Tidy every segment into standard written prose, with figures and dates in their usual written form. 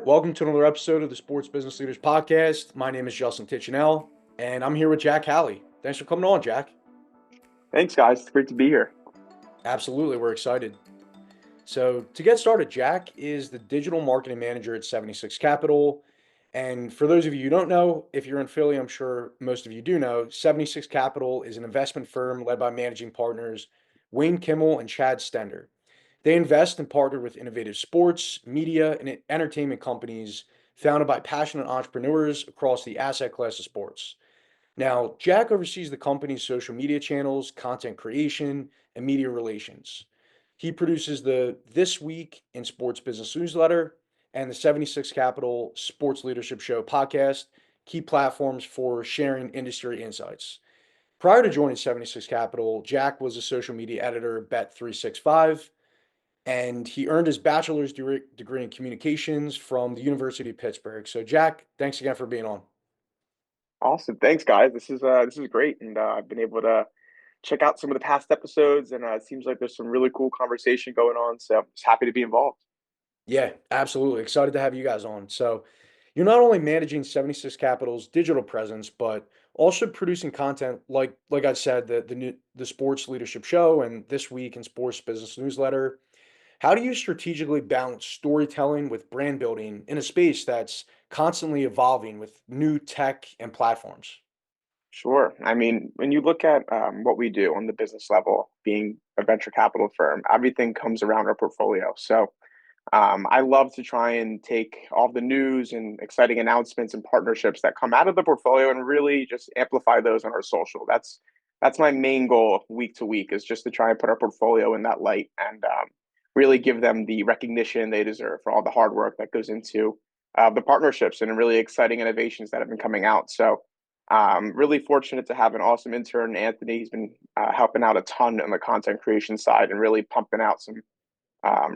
Welcome to another episode of the Sports Business Leaders Podcast. My name is Justin Tichenell, and I'm here with Jack Hally. Thanks for coming on, Jack. Thanks, guys. It's great to be here. Absolutely, we're excited. So, to get started, Jack is the digital marketing manager at 76 Capital. And for those of you who don't know, if you're in Philly, I'm sure most of you do know, 76 Capital is an investment firm led by managing partners Wayne Kimmel and Chad Stender. They invest and partner with innovative sports, media, and entertainment companies founded by passionate entrepreneurs across the asset class of sports. Now, Jack oversees the company's social media channels, content creation, and media relations. He produces the This Week in Sports Business newsletter and the 76 Capital Sports Leadership Show podcast, key platforms for sharing industry insights. Prior to joining 76 Capital, Jack was a social media editor at Bet365, and he earned his bachelor's degree in communications from the University of Pittsburgh. So, Jack, thanks again for being on. Awesome. Thanks, guys. This is great, and I've been able to check out some of the past episodes, and it seems like there's some really cool conversation going on. So I'm just happy to be involved. Yeah, absolutely. Excited to have you guys on. So, you're not only managing 76 Capital's digital presence, but also producing content like I said, the Sports Leadership Show and This Week in Sports Business newsletter. How do you strategically balance storytelling with brand building in a space that's constantly evolving with new tech and platforms? Sure. I mean, when you look at what we do on the business level, being a venture capital firm, everything comes around our portfolio. So I love to try and take all the news and exciting announcements and partnerships that come out of the portfolio and really just amplify those on our social. That's my main goal week to week is just to try and put our portfolio in that light and really give them the recognition they deserve for all the hard work that goes into the partnerships and really exciting innovations that have been coming out. So really fortunate to have an awesome intern, Anthony. He's been helping out a ton on the content creation side and really pumping out some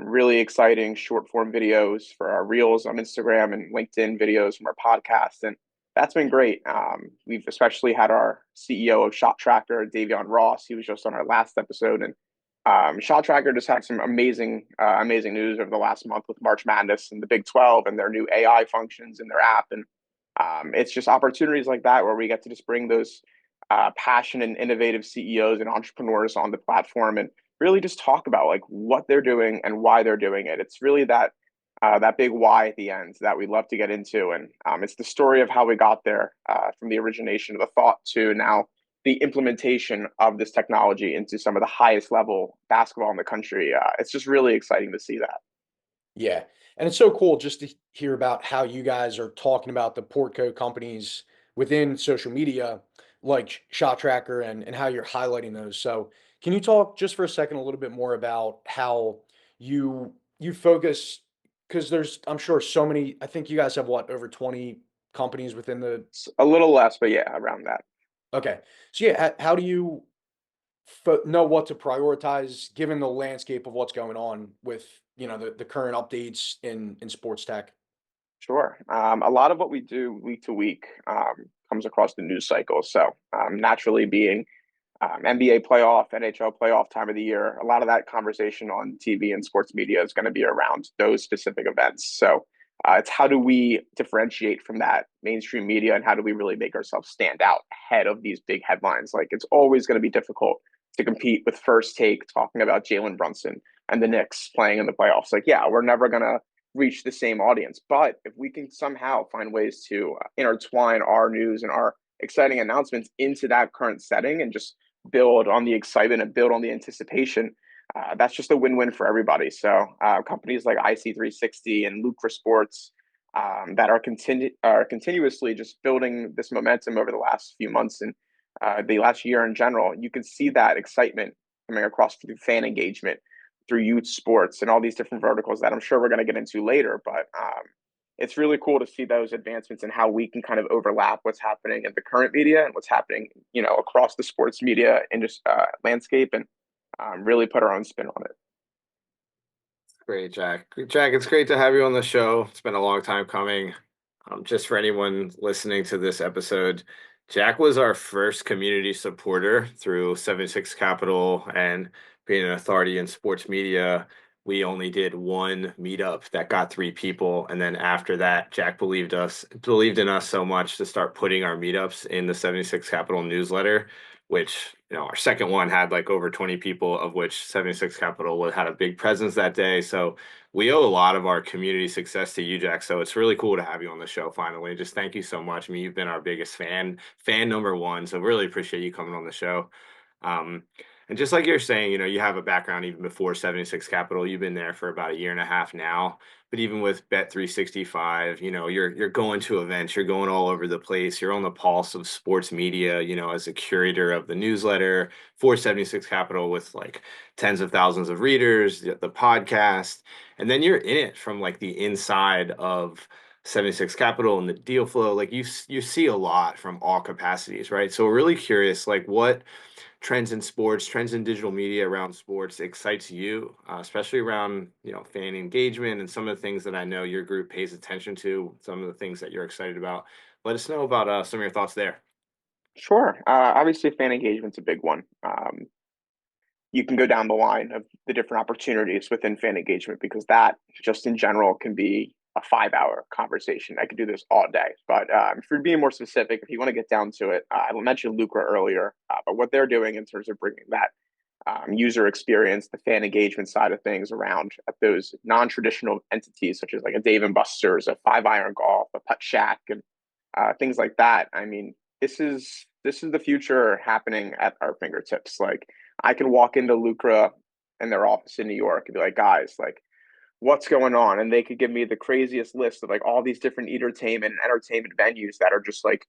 really exciting short form videos for our reels on Instagram and LinkedIn videos from our podcast. And that's been great. We've especially had our CEO of Shot Tracker, Davion Ross. He was just on our last episode. And Shot Tracker just had some amazing news over the last month with March Madness and the Big 12 and their new AI functions in their app. And it's just opportunities like that where we get to just bring those passionate and innovative CEOs and entrepreneurs on the platform and really just talk about like what they're doing and why they're doing it. It's really that big why at the end that we love to get into, and it's the story of how we got there from the origination of the thought to now the implementation of this technology into some of the highest level basketball in the country. It's just really exciting to see that. Yeah. And it's so cool just to hear about how you guys are talking about the Portco companies within social media, like Shot Tracker, and how you're highlighting those. So, can you talk just for a second a little bit more about how you focus, because there's, I'm sure, so many. I think you guys have what, over 20 companies within the. It's a little less, but yeah, around that. Okay. So yeah, how do you know what to prioritize given the landscape of what's going on with, the current updates in sports tech? Sure. A lot of what we do week to week comes across the news cycle. So naturally, being NBA playoff, NHL playoff time of the year, a lot of that conversation on TV and sports media is going to be around those specific events. So it's how do we differentiate from that mainstream media and how do we really make ourselves stand out ahead of these big headlines? Like it's always going to be difficult to compete with First Take talking about Jalen Brunson and the Knicks playing in the playoffs. Like, yeah, we're never going to reach the same audience. But if we can somehow find ways to intertwine our news and our exciting announcements into that current setting and just build on the excitement and build on the anticipation, that's just a win-win for everybody. So companies like IC360 and Lucra Sports that are continuously just building this momentum over the last few months and the last year in general, you can see that excitement coming across through fan engagement, through youth sports, and all these different verticals that I'm sure we're going to get into later. But it's really cool to see those advancements and how we can kind of overlap what's happening in the current media and what's happening, across the sports media and just landscape, and really put our own spin on it. Great, Jack. Jack, it's great to have you on the show. It's been a long time coming. Just for anyone listening to this episode, Jack was our first community supporter through 76 Capital and being an authority in sports media. we only did one meetup that got 3 people. And then after that, Jack believed in us so much to start putting our meetups in the 76 Capital newsletter, which, our second one had like over 20 people, of which 76 Capital had a big presence that day. So we owe a lot of our community success to you, Jack. So it's really cool to have you on the show finally. Just thank you so much. I mean, you've been our biggest fan number one. So really appreciate you coming on the show. Um, and just like you're saying, you have a background even before 76 Capital. You've been there for about a year and a half now. But even with Bet365, you're going to events, you're going all over the place. You're on the pulse of sports media, as a curator of the newsletter for 76 Capital with like tens of thousands of readers, the podcast. And then you're in it from like the inside of 76 Capital and the deal flow. Like you see a lot from all capacities, right? So we're really curious, like what trends in sports, trends in digital media around sports excites you, especially around, fan engagement and some of the things that I know your group pays attention to, some of the things that you're excited about. Let us know about some of your thoughts there. Sure. Obviously, fan engagement's a big one. You can go down the line of the different opportunities within fan engagement because that just in general can be a 5 hour conversation. I could do this all day. But if you're being more specific, if you want to get down to it, I mentioned Lucra earlier, but what they're doing in terms of bringing that user experience, the fan engagement side of things around those non-traditional entities, such as like a Dave and Buster's, a 5 Iron Golf, a Putt Shack, and things like that. I mean, this is the future happening at our fingertips. Like I can walk into Lucra and their office in New York and be like, guys, like what's going on? And they could give me the craziest list of like all these different entertainment venues that are just like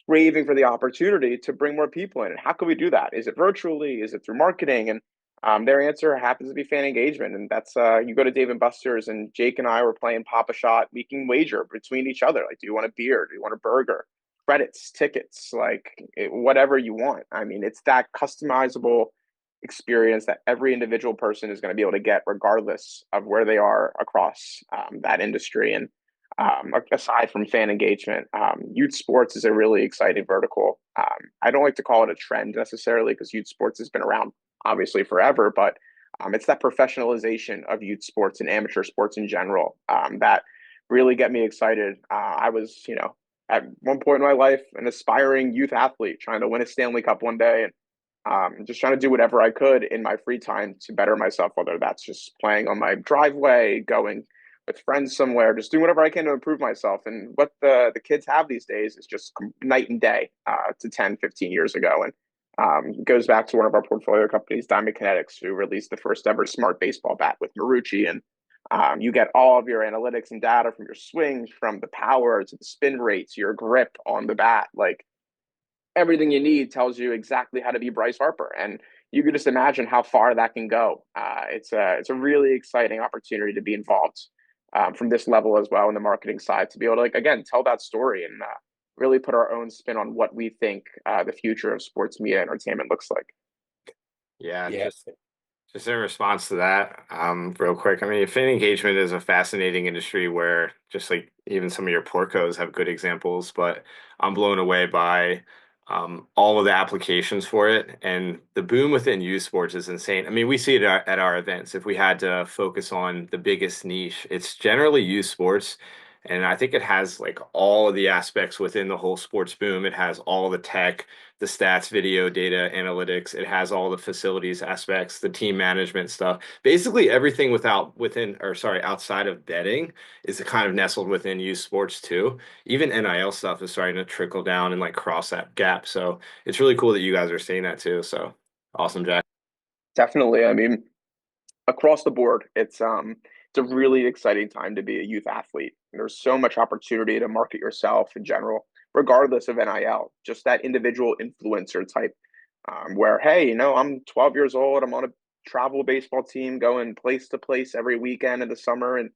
craving for the opportunity to bring more people in. And how can we do that? Is it virtually? Is it through marketing? And their answer happens to be fan engagement. And that's you go to Dave and Buster's and Jake and I were playing Papa Shot. We can wager between each other. Like, do you want a beer? Do you want a burger? Credits, tickets, whatever you want. I mean, it's that customizable experience that every individual person is going to be able to get regardless of where they are across that industry. And aside from fan engagement, youth sports is a really exciting vertical. I don't like to call it a trend necessarily because youth sports has been around obviously forever, but it's that professionalization of youth sports and amateur sports in general that really get me excited. I was, at one point in my life, an aspiring youth athlete trying to win a Stanley Cup one day and just trying to do whatever I could in my free time to better myself, whether that's just playing on my driveway, going with friends somewhere, just doing whatever I can to improve myself. And what the kids have these days is just night and day to 10, 15 years ago. And it goes back to one of our portfolio companies, Diamond Kinetics, who released the first ever smart baseball bat with Marucci. And you get all of your analytics and data from your swing, from the power to the spin rate to your grip on the bat. Like everything you need tells you exactly how to be Bryce Harper. And you can just imagine how far that can go. It's a really exciting opportunity to be involved from this level as well in the marketing side to be able to, like, again, tell that story and really put our own spin on what we think the future of sports media entertainment looks like. Yeah, Yeah. just in response to that, real quick. I mean, fan engagement is a fascinating industry where just like even some of your porcos have good examples, but I'm blown away by all of the applications for it. And the boom within youth sports is insane. I mean, we see it at our events. If we had to focus on the biggest niche, it's generally youth sports. And I think it has like all of the aspects within the whole sports boom. It has all the tech, the stats, video, data, analytics. It has all the facilities aspects, the team management stuff. Basically everything outside of betting is kind of nestled within youth sports too. Even NIL stuff is starting to trickle down and like cross that gap. So it's really cool that you guys are seeing that too. So awesome, Jack. Definitely. I mean, across the board, it's a really exciting time to be a youth athlete. There's so much opportunity to market yourself in general, regardless of NIL. Just that individual influencer type, where hey, I'm 12 years old. I'm on a travel baseball team, going place to place every weekend in the summer, and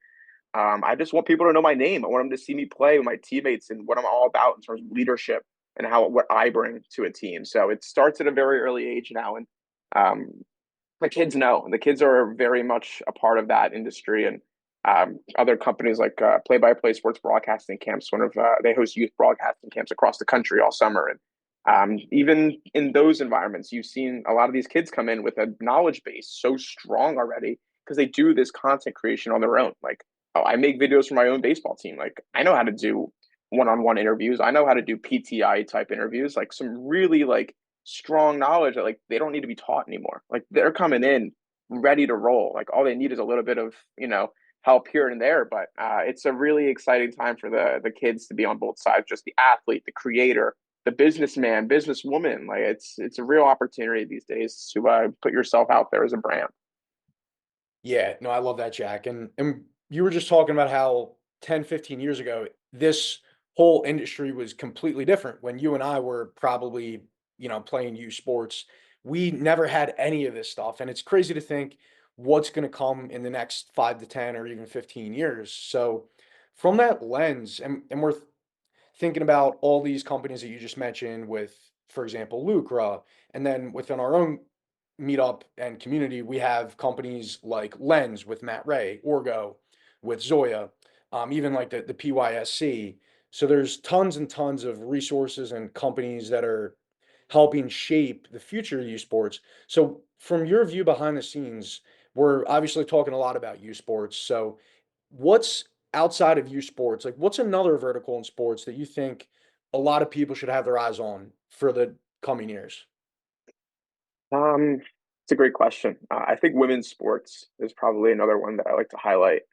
I just want people to know my name. I want them to see me play with my teammates and what I'm all about in terms of leadership and what I bring to a team. So it starts at a very early age now, and um, the kids know. The kids are very much a part of that industry, and other companies like Play by Play Sports Broadcasting Camps. They host youth broadcasting camps across the country all summer, and even in those environments, you've seen a lot of these kids come in with a knowledge base so strong already, because they do this content creation on their own. Like, oh, I make videos for my own baseball team. Like, I know how to do one-on-one interviews. I know how to do PTI type interviews. Like some really like strong knowledge that like they don't need to be taught anymore. Like they're coming in ready to roll. Like all they need is a little bit of help here and there. But it's a really exciting time for the kids to be on both sides. Just the athlete, the creator, the businessman, businesswoman. Like it's a real opportunity these days to put yourself out there as a brand. Yeah, no, I love that, Jack. And you were just talking about how 10, 15 years ago, this whole industry was completely different. When you and I were probably, playing youth sports, we never had any of this stuff. And it's crazy to think what's going to come in the next 5 to 10 or even 15 years. So from that lens, and we're thinking about all these companies that you just mentioned with, for example, Lucra, and then within our own meetup and community, we have companies like Lens with Matt Ray, Orgo with Zoya, even like the PYSC. So there's tons and tons of resources and companies that are helping shape the future of youth sports. So from your view behind the scenes, we're obviously talking a lot about youth sports. So what's outside of youth sports? Like what's another vertical in sports that you think a lot of people should have their eyes on for the coming years? It's a great question. I think women's sports is probably another one that I like to highlight.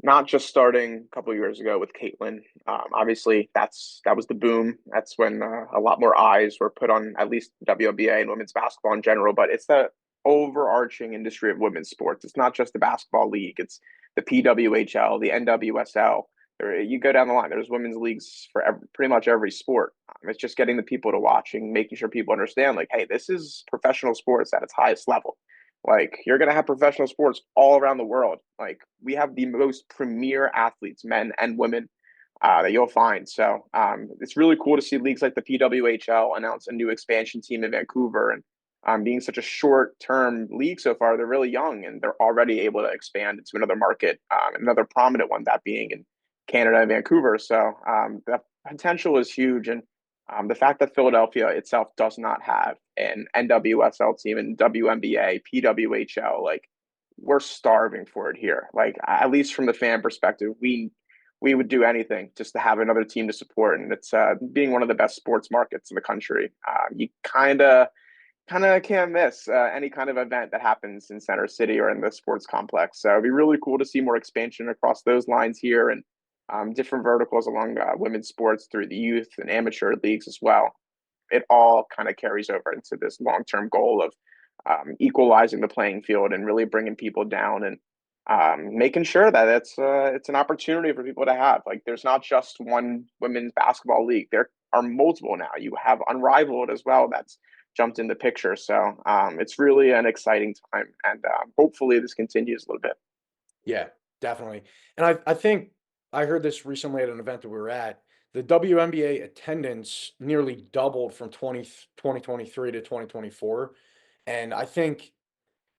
Not just starting a couple of years ago with Caitlin. Obviously, that was the boom. That's when a lot more eyes were put on at least WNBA and women's basketball in general. But it's the overarching industry of women's sports. It's not just the basketball league. It's the PWHL, the NWSL. You go down the line. There's women's leagues for pretty much every sport. It's just getting the people to watching, making sure people understand, like, hey, this is professional sports at its highest level. Like you're gonna have professional sports all around the world. Like we have the most premier athletes, men and women, that you'll find. So it's really cool to see leagues like the PWHL announce a new expansion team in Vancouver, and being such a short-term league so far, they're really young and they're already able to expand into another market, another prominent one, that being in Canada and Vancouver. So the potential is huge, and the fact that Philadelphia itself does not have an NWSL team and WNBA, PWHL, like we're starving for it here. Like at least from the fan perspective, we would do anything just to have another team to support, and it's being one of the best sports markets in the country. You kind of can't miss any kind of event that happens in Center City or in the sports complex. So it'd be really cool to see more expansion across those lines here, and different verticals along women's sports through the youth and amateur leagues as well. It all kind of carries over into this long-term goal of equalizing the playing field and really bringing people down, and making sure that it's an opportunity for people to have. Like, there's not just one women's basketball league. There are multiple now. You have Unrivaled as well. That's jumped in the picture. So it's really an exciting time, and hopefully this continues a little bit. Yeah, definitely. And I think I heard this recently at an event that we were at. The WNBA attendance nearly doubled from 2023 to 2024. And I think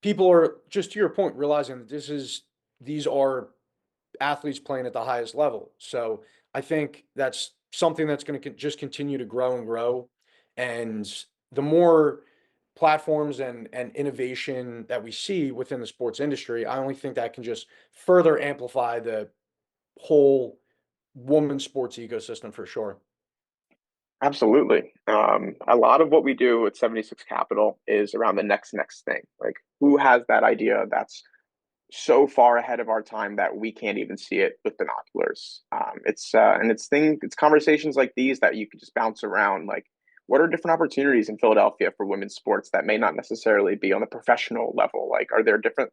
people are, just to your point, realizing that these are athletes playing at the highest level. So I think that's something that's going to just continue to grow and grow. And the more platforms and innovation that we see within the sports industry, I only think that can just further amplify the whole women's sports ecosystem for sure. Absolutely. A lot of what we do at 76 Capital is around the next thing. Like, who has that idea that's so far ahead of our time that we can't even see it with binoculars? It's conversations like these that you can just bounce around. Like, what are different opportunities in Philadelphia for women's sports that may not necessarily be on the professional level? Like, are there different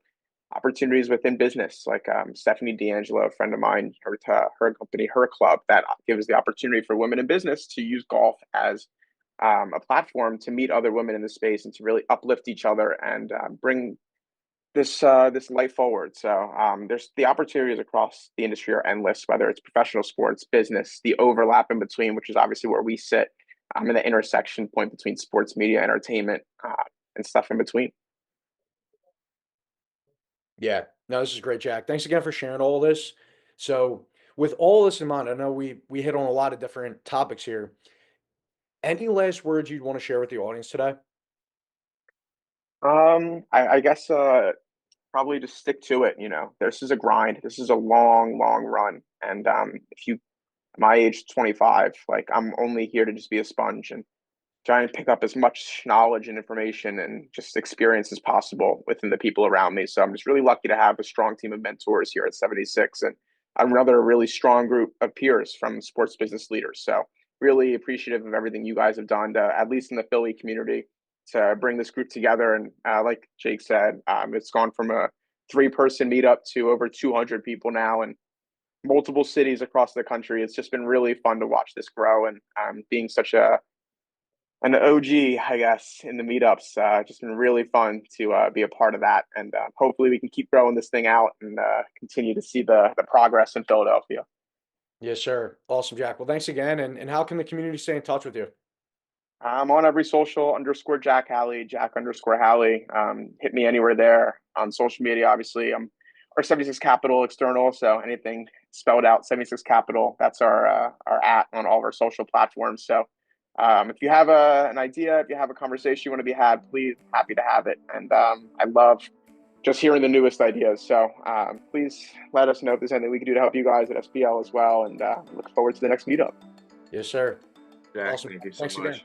opportunities within business? Like Stephanie D'Angelo, a friend of mine, her company, her club, that gives the opportunity for women in business to use golf as a platform to meet other women in the space and to really uplift each other and bring this light forward. So there's the opportunities across the industry are endless, whether it's professional sports, business, the overlap in between, which is obviously where we sit, in the intersection point between sports media, entertainment, and stuff in between. Yeah. No, this is great, Jack. Thanks again for sharing all this. So, with all this in mind, I know we hit on a lot of different topics here. Any last words you'd want to share with the audience today? I guess probably just stick to it. You know, this is a grind. This is a long, long run. And if you, my age, 25, like I'm only here to just be a sponge and trying to pick up as much knowledge and information and just experience as possible within the people around me. So I'm just really lucky to have a strong team of mentors here at 76 and another really strong group of peers from sports business leaders. So really appreciative of everything you guys have done to, at least in the Philly community, to bring this group together. And like Jake said, it's gone from a 3-person meetup to over 200 people now and multiple cities across the country. It's just been really fun to watch this grow and being such an OG, I guess, in the meetups. Just been really fun to be a part of that, and hopefully we can keep growing this thing out and continue to see the progress in Philadelphia. Yes, sir. Awesome, Jack. Well, thanks again. And how can the community stay in touch with you? I'm on every social underscore Jack Hally, Jack underscore Hally. Hit me anywhere there on social media. Obviously, I'm our 76 Capital external, so anything spelled out 76 Capital. That's our at on all of our social platforms. So if you have an idea, if you have a conversation you want to be had, please happy to have it. And I love just hearing the newest ideas. So please let us know if there's anything we can do to help you guys at SPL as well. And look forward to the next meetup. Yes, sir. Jack, Awesome. thank you so Thanks again. much.